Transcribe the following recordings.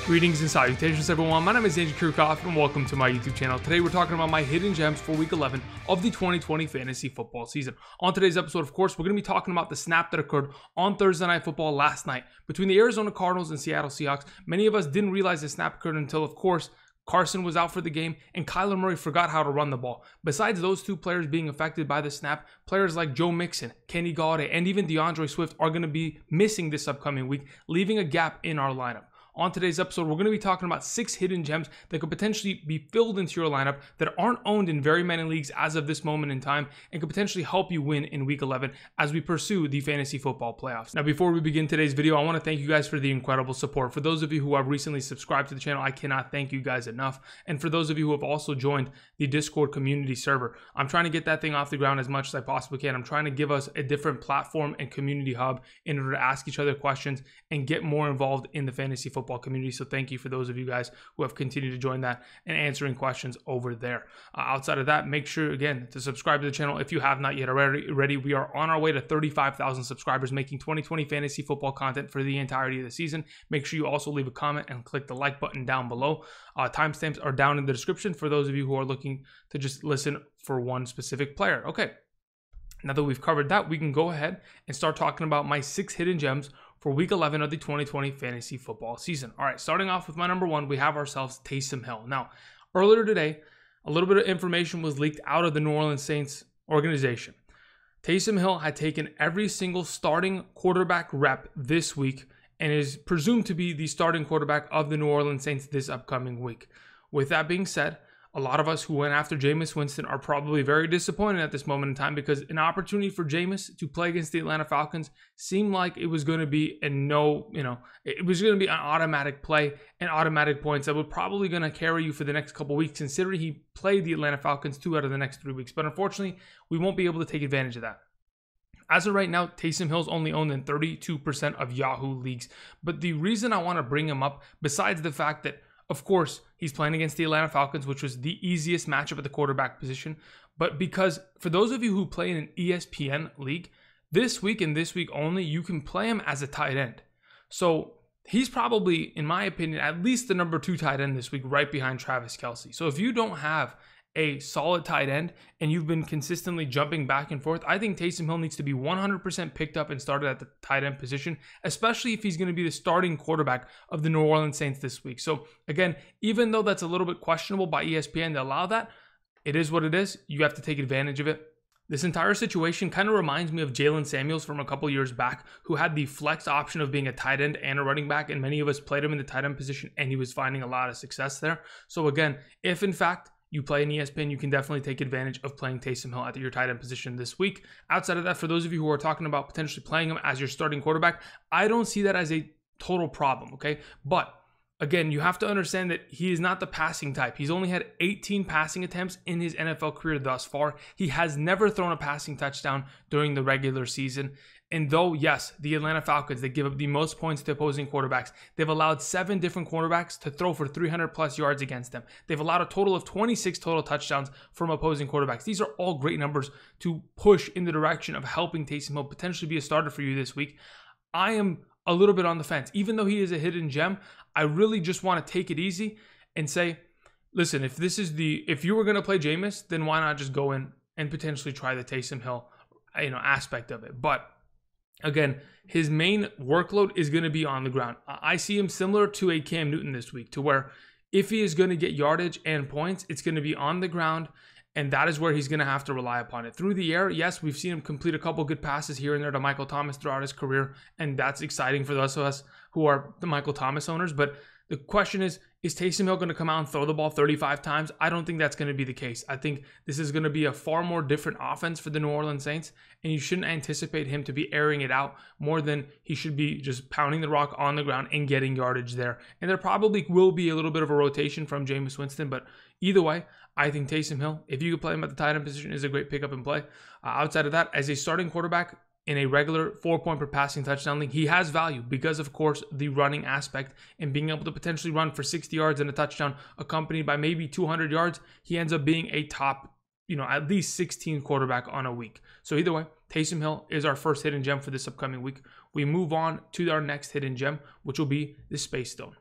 Greetings and salutations everyone, my name is Andrew Kirchhoff and welcome to my YouTube channel. Today we're talking about my hidden gems for week 11 of the 2020 fantasy football season. On today's episode, of course, we're going to be talking about the snap that occurred on Thursday Night Football last night between the Arizona Cardinals and Seattle Seahawks. Many of us didn't realize the snap occurred until, of course, Carson was out for the game and Kyler Murray forgot how to run the ball. Besides those two players being affected by the snap, players like Joe Mixon, Kenny Galladay, and even DeAndre Swift are going to be missing this upcoming week, leaving a gap in our lineup. On today's episode, we're going to be talking about 6 hidden gems that could potentially be filled into your lineup that aren't owned in very many leagues as of this moment in time and could potentially help you win in week 11 as we pursue the fantasy football playoffs. Now, before we begin today's video, I want to thank you guys for the incredible support. For those of you who have recently subscribed to the channel, I cannot thank you guys enough. And for those of you who have also joined the Discord community server, I'm trying to get that thing off the ground as much as I possibly can. I'm trying to give us a different platform and community hub in order to ask each other questions and get more involved in the fantasy football community. So thank you for those of you guys who have continued to join that and answering questions over there. Outside of that, make sure again to subscribe to the channel if you have not yet already. We are on our way to 35,000 subscribers, making 2020 fantasy football content for the entirety of the season. Make sure you also leave a comment and click the like button down below. Timestamps are down in the description for those of you who are looking to just listen for one specific player. Okay, now that we've covered that, we can go ahead and start talking about my 6 hidden gems for week 11 of the 2020 fantasy football season. All right, starting off with my number 1, we have ourselves Taysom Hill. Now, earlier today, a little bit of information was leaked out of the New Orleans Saints organization. Taysom Hill had taken every single starting quarterback rep this week and is presumed to be the starting quarterback of the New Orleans Saints this upcoming week. With that being said, a lot of us who went after Jameis Winston are probably very disappointed at this moment in time because an opportunity for Jameis to play against the Atlanta Falcons seemed like it was going to be it was going to be an automatic play and automatic points that were probably going to carry you for the next couple weeks, considering he played the Atlanta Falcons 2 out of the next 3 weeks. But unfortunately, we won't be able to take advantage of that. As of right now, Taysom Hill's only owned in 32% of Yahoo leagues. But the reason I want to bring him up, besides the fact that of course, he's playing against the Atlanta Falcons, which was the easiest matchup at the quarterback position. But because for those of you who play in an ESPN league, this week and this week only, you can play him as a tight end. So he's probably, in my opinion, at least the number 2 tight end this week, right behind Travis Kelce. So if you don't have a solid tight end and you've been consistently jumping back and forth, I think Taysom Hill needs to be 100% picked up and started at the tight end position, especially if he's going to be the starting quarterback of the New Orleans Saints this week. So again, even though that's a little bit questionable by ESPN to allow that, it is what it is. You have to take advantage of it. This entire situation kind of reminds me of Jalen Samuels from a couple years back, who had the flex option of being a tight end and a running back, and many of us played him in the tight end position, and he was finding a lot of success there. So again, if in fact you play in ESPN, you can definitely take advantage of playing Taysom Hill at your tight end position this week. Outside of that, for those of you who are talking about potentially playing him as your starting quarterback, I don't see that as a total problem, okay? But again, you have to understand that he is not the passing type. He's only had 18 passing attempts in his NFL career thus far. He has never thrown a passing touchdown during the regular season. And though, yes, the Atlanta Falcons, they give up the most points to opposing quarterbacks. They've allowed 7 different quarterbacks to throw for 300 plus yards against them. They've allowed a total of 26 total touchdowns from opposing quarterbacks. These are all great numbers to push in the direction of helping Taysom Hill potentially be a starter for you this week. I am a little bit on the fence. Even though he is a hidden gem, I really just want to take it easy and say, listen, if you were going to play Jameis, then why not just go in and potentially try the Taysom Hill, aspect of it. But again, his main workload is going to be on the ground. I see him similar to a Cam Newton this week, to where if he is going to get yardage and points, it's going to be on the ground, and that is where he's going to have to rely upon it. Through the air, yes, we've seen him complete a couple good passes here and there to Michael Thomas throughout his career, and that's exciting for those of us who are the Michael Thomas owners. But the question is Taysom Hill going to come out and throw the ball 35 times? I don't think that's going to be the case. I think this is going to be a far more different offense for the New Orleans Saints, and you shouldn't anticipate him to be airing it out more than he should be just pounding the rock on the ground and getting yardage there. And there probably will be a little bit of a rotation from Jameis Winston, but either way, I think Taysom Hill, if you could play him at the tight end position, is a great pickup and play. Outside of that, as a starting quarterback, in a regular 4-point per passing touchdown league, he has value because, of course, the running aspect and being able to potentially run for 60 yards and a touchdown accompanied by maybe 200 yards. He ends up being a top, at least 16 quarterback on a week. So either way, Taysom Hill is our first hidden gem for this upcoming week. We move on to our next hidden gem, which will be the Space Stone.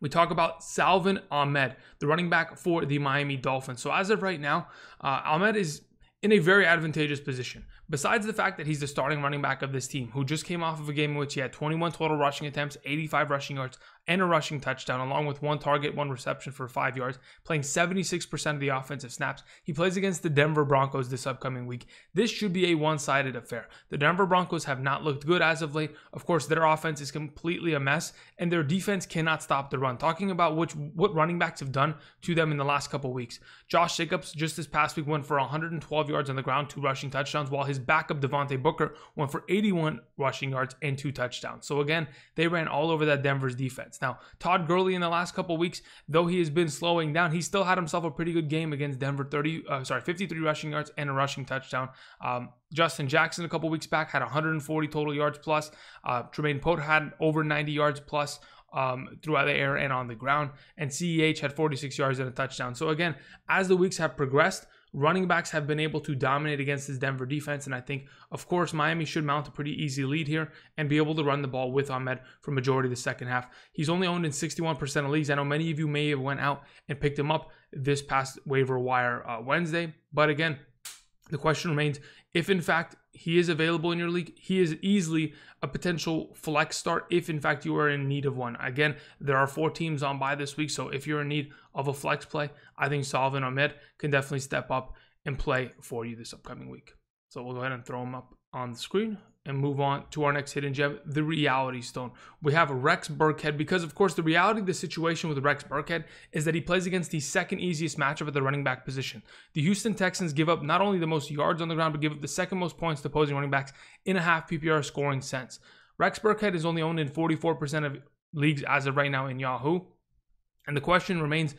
we talk about Salvon Ahmed, the running back for the Miami Dolphins. So as of right now, Ahmed is in a very advantageous position. Besides the fact that he's the starting running back of this team, who just came off of a game in which he had 21 total rushing attempts, 85 rushing yards, and a rushing touchdown, along with 1 target, 1 reception for 5 yards, playing 76% of the offensive snaps. He plays against the Denver Broncos this upcoming week. This should be a one-sided affair. The Denver Broncos have not looked good as of late. Of course, their offense is completely a mess, and their defense cannot stop the run. Talking about what running backs have done to them in the last couple weeks. Josh Jacobs just this past week went for 112 yards on the ground, 2 rushing touchdowns, while his backup Devontae Booker went for 81 rushing yards and 2 touchdowns. So again, they ran all over that Denver's defense. Now, Todd Gurley in the last couple weeks, though he has been slowing down, he still had himself a pretty good game against Denver, 53 rushing yards and a rushing touchdown. Justin Jackson a couple weeks back had 140 total yards plus. Tremaine Pote had over 90 yards plus throughout the air and on the ground. And CEH had 46 yards and a touchdown. So again, as the weeks have progressed, running backs have been able to dominate against this Denver defense, and I think, of course, Miami should mount a pretty easy lead here and be able to run the ball with Ahmed for majority of the second half. He's only owned in 61% of leagues. I know many of you may have went out and picked him up this past waiver wire Wednesday, but again, the question remains, if in fact he is available in your league, he is easily a potential flex start if in fact you are in need of one. Again, there are 4 teams on bye this week, so if you're in need of a flex play, I think Salvon Ahmed can definitely step up and play for you this upcoming week. So we'll go ahead and throw him up on the screen and move on to our next hidden gem, the reality stone. We have Rex Burkhead, because of course the reality of the situation with Rex Burkhead is that he plays against the second easiest matchup at the running back position. The Houston Texans give up not only the most yards on the ground, but give up the second most points to opposing running backs in a half PPR scoring sense. Rex Burkhead is only owned in 44% of leagues as of right now in Yahoo. And the question remains,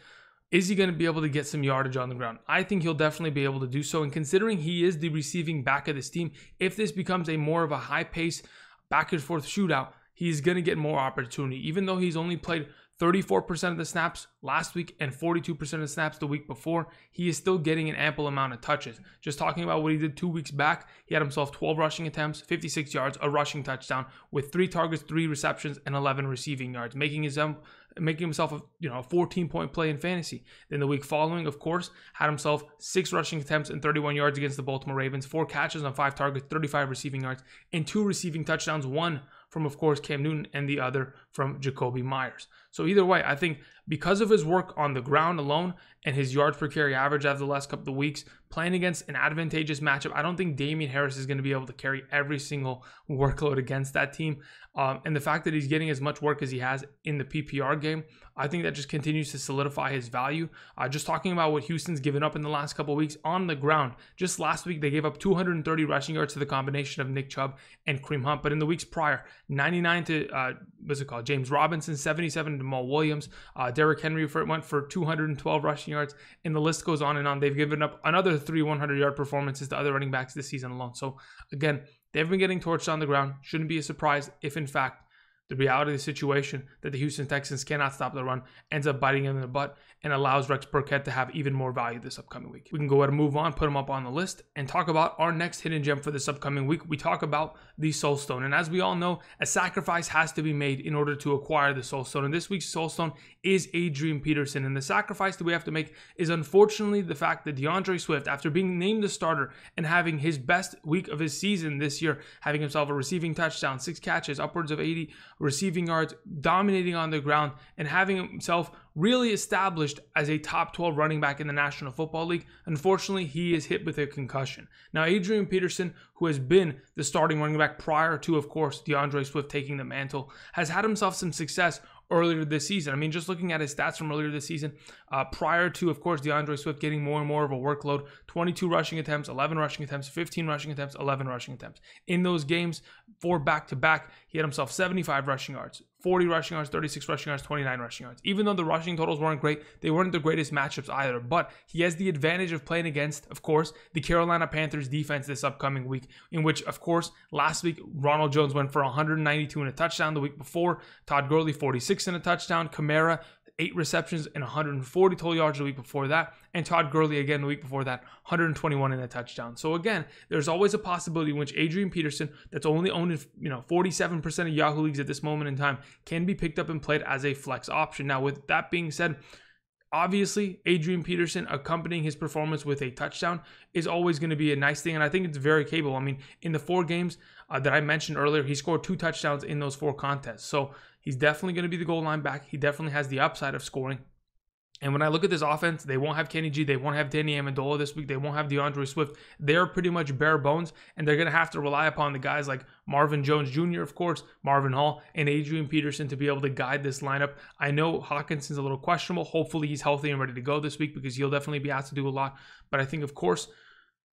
is he going to be able to get some yardage on the ground? I think he'll definitely be able to do so. And considering he is the receiving back of this team, if this becomes a more of a high pace back and forth shootout, he's going to get more opportunity. Even though he's only played 34% of the snaps last week and 42% of the snaps the week before, he is still getting an ample amount of touches. Just talking about what he did 2 weeks back, he had himself 12 rushing attempts, 56 yards, a rushing touchdown with 3 targets, 3 receptions, and 11 receiving yards, making himself a 14-point play in fantasy. Then the week following, of course, had himself 6 rushing attempts and 31 yards against the Baltimore Ravens, 4 catches on 5 targets, 35 receiving yards, and 2 receiving touchdowns, one from, of course, Cam Newton and the other from Jacoby Myers. So either way, I think because of his work on the ground alone and his yards per carry average after the last couple of weeks, playing against an advantageous matchup, I don't think Damian Harris is going to be able to carry every single workload against that team. And the fact that he's getting as much work as he has in the PPR game, I think that just continues to solidify his value. Just talking about what Houston's given up in the last couple of weeks on the ground. Just last week, they gave up 230 rushing yards to the combination of Nick Chubb and Kareem Hunt. But in the weeks prior, 99 to, James Robinson, 77 to Jamal Williams. Derrick Henry went for 212 rushing yards, and the list goes on and on. They've given up another 3 100-yard performances to other running backs this season alone. So again, they've been getting torched on the ground. Shouldn't be a surprise if, in fact, the reality of the situation that the Houston Texans cannot stop the run ends up biting him in the butt and allows Rex Burkhead to have even more value this upcoming week. We can go ahead and move on, put him up on the list, and talk about our next hidden gem for this upcoming week. We talk about the Soul Stone. And as we all know, a sacrifice has to be made in order to acquire the Soul Stone. And this week's Soul Stone is Adrian Peterson. And the sacrifice that we have to make is unfortunately the fact that DeAndre Swift, after being named the starter and having his best week of his season this year, having himself a receiving touchdown, 6 catches, upwards of 80 receiving yards, dominating on the ground, and having himself really established as a top 12 running back in the National Football League, unfortunately, he is hit with a concussion. Now, Adrian Peterson, who has been the starting running back prior to, of course, DeAndre Swift taking the mantle, has had himself some success earlier this season. I mean, just looking at his stats from earlier this season, prior to, of course, DeAndre Swift getting more and more of a workload, 22 rushing attempts, 11 rushing attempts, 15 rushing attempts, 11 rushing attempts. In those games, 4 back-to-back, he had himself 75 rushing yards, 40 rushing yards, 36 rushing yards, 29 rushing yards. Even though the rushing totals weren't great, they weren't the greatest matchups either. But he has the advantage of playing against, of course, the Carolina Panthers defense this upcoming week, in which, of course, last week, Ronald Jones went for 192 and a touchdown. The week before, Todd Gurley, 46 and a touchdown. Kamara, 8 receptions and 140 total yards the week before that. And Todd Gurley, again, the week before that, 121 in a touchdown. So again, there's always a possibility in which Adrian Peterson, that's only owned in 47% of Yahoo leagues at this moment in time, can be picked up and played as a flex option. Now, with that being said, obviously, Adrian Peterson accompanying his performance with a touchdown is always going to be a nice thing, and I think it's very capable. I mean, in the 4 games that I mentioned earlier, he scored 2 touchdowns in those 4 contests. So he's definitely going to be the goal line back. He definitely has the upside of scoring. And when I look at this offense, they won't have Kenny G. They won't have Danny Amendola this week. They won't have DeAndre Swift. They're pretty much bare bones, and they're going to have to rely upon the guys like Marvin Jones Jr., of course, Marvin Hall, and Adrian Peterson to be able to guide this lineup. I know Hawkinson's a little questionable. Hopefully he's healthy and ready to go this week because he'll definitely be asked to do a lot. But I think, of course,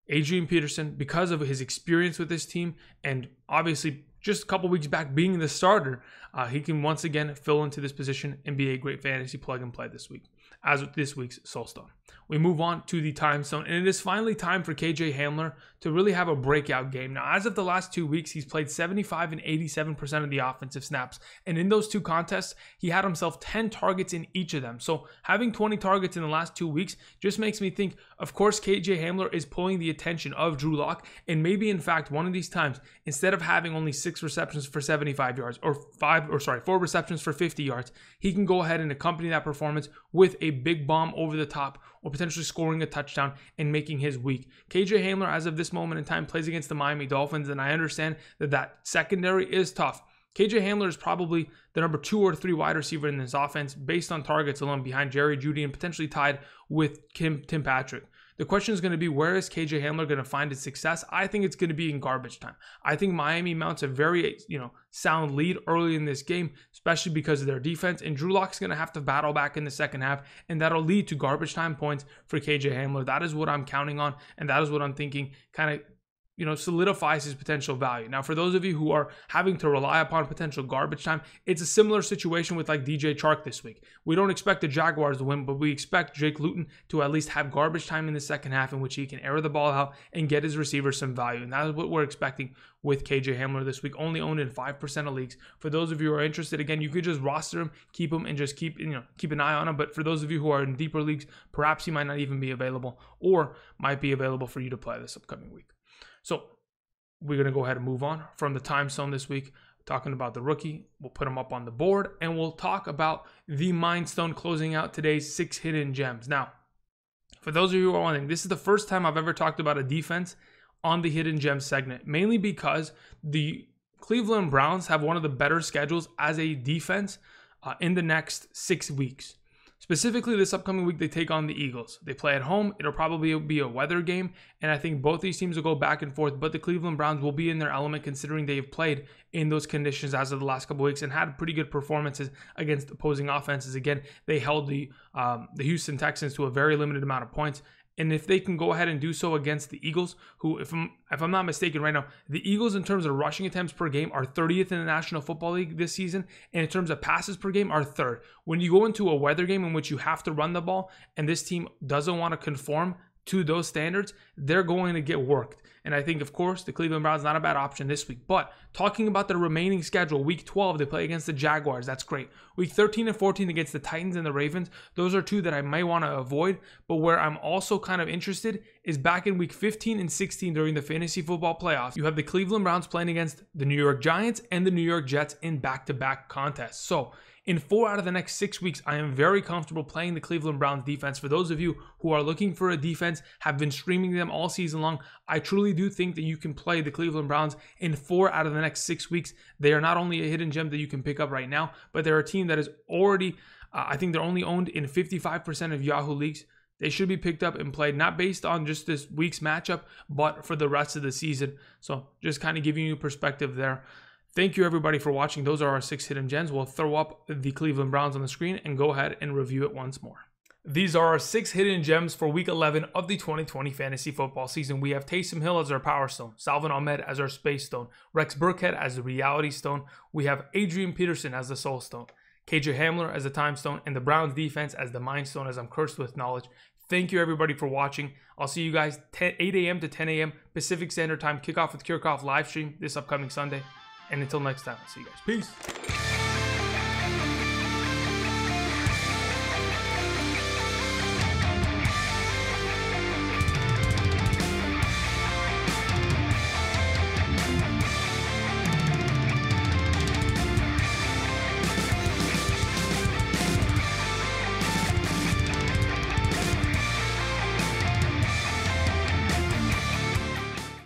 Adrian Peterson, because of his experience with this team and obviously just a couple weeks back being the starter, he can once again fill into this position and be a great fantasy plug and play this week, as with this week's Soulstone. We move on to the time stone, and it is finally time for KJ Hamler to really have a breakout game. Now, as of the last 2 weeks, he's played 75 and 87% of the offensive snaps, and in those 2 contests, he had himself 10 targets in each of them. So having 20 targets in the last 2 weeks just makes me think, of course, KJ Hamler is pulling the attention of Drew Lock, and maybe, in fact, one of these times, instead of having only 6 receptions for 75 yards, or 4 receptions for 50 yards, he can go ahead and accompany that performance with a big bomb over the top, or potentially scoring a touchdown and making his week. KJ Hamler, as of this moment in time, plays against the Miami Dolphins, and I understand that that secondary is tough. KJ Hamler is probably the number 2 or 3 wide receiver in this offense based on targets alone, behind Jerry Jeudy and potentially tied with Tim Patrick. The question is going to be, where is KJ Hamler going to find his success? I think it's going to be in garbage time. I think Miami mounts a very, sound lead early in this game, especially because of their defense, and Drew Lock's going to have to battle back in the second half, and that'll lead to garbage time points for KJ Hamler. That is what I'm counting on, and that is what I'm thinking kind of solidifies his potential value. Now, for those of you who are having to rely upon potential garbage time, it's a similar situation with like DJ Chark this week. We don't expect the Jaguars to win, but we expect Jake Luton to at least have garbage time in the second half in which he can air the ball out and get his receivers some value. And that is what we're expecting with KJ Hamler this week, only owned in 5% of leagues. For those of you who are interested, again, you could just roster him, keep him, and just keep an eye on him. But for those of you who are in deeper leagues, perhaps he might not even be available, or might be available for you to play this upcoming week. So we're going to go ahead and move on from the time zone this week, talking about the rookie. We'll put him up on the board, and we'll talk about the Mind Stone closing out today's 6 hidden gems. Now, for those of you who are wondering, this is the first time I've ever talked about a defense on the hidden gems segment, mainly because the Cleveland Browns have one of the better schedules as a defense in the next 6 weeks. Specifically, this upcoming week, they take on the Eagles. They play at home. It'll probably be a weather game, and I think both these teams will go back and forth, but the Cleveland Browns will be in their element considering they've played in those conditions as of the last couple of weeks and had pretty good performances against opposing offenses. Again, they held the Houston Texans to a very limited amount of points. And if they can go ahead and do so against the Eagles, who, if I'm not mistaken right now, the Eagles in terms of rushing attempts per game are 30th in the National Football League this season, and in terms of passes per game are 3rd. When you go into a weather game in which you have to run the ball, and this team doesn't want to conform to those standards, they're going to get worked. And I think, of course, the Cleveland Browns not a bad option this week. But talking about the remaining schedule, week 12, they play against the Jaguars. That's great. Week 13 and 14 against the Titans and the Ravens. Those are 2 that I may want to avoid. But where I'm also kind of interested is back in week 15 and 16 during the fantasy football playoffs. You have the Cleveland Browns playing against the New York Giants and the New York Jets in back-to-back contests. So in 4 out of the next 6 weeks, I am very comfortable playing the Cleveland Browns defense. For those of you who are looking for a defense, have been streaming them all season long, I truly do think that you can play the Cleveland Browns in 4 out of the next 6 weeks. They are not only a hidden gem that you can pick up right now, but they're a team that is already, I think they're only owned in 55% of Yahoo leagues. They should be picked up and played, not based on just this week's matchup, but for the rest of the season. So just kind of giving you perspective there. Thank you, everybody, for watching. Those are our 6 hidden gems. We'll throw up the Cleveland Browns on the screen and go ahead and review it once more. These are our 6 hidden gems for Week 11 of the 2020 fantasy football season. We have Taysom Hill as our Power Stone, Salvon Ahmed as our Space Stone, Rex Burkhead as the Reality Stone. We have Adrian Peterson as the Soul Stone, KJ Hamler as the Time Stone, and the Browns defense as the Mind Stone, as I'm cursed with knowledge. Thank you, everybody, for watching. I'll see you guys 8 a.m. to 10 a.m. Pacific Standard Time, kickoff with Kirchhoff live stream this upcoming Sunday. And until next time, I'll see you guys. Peace.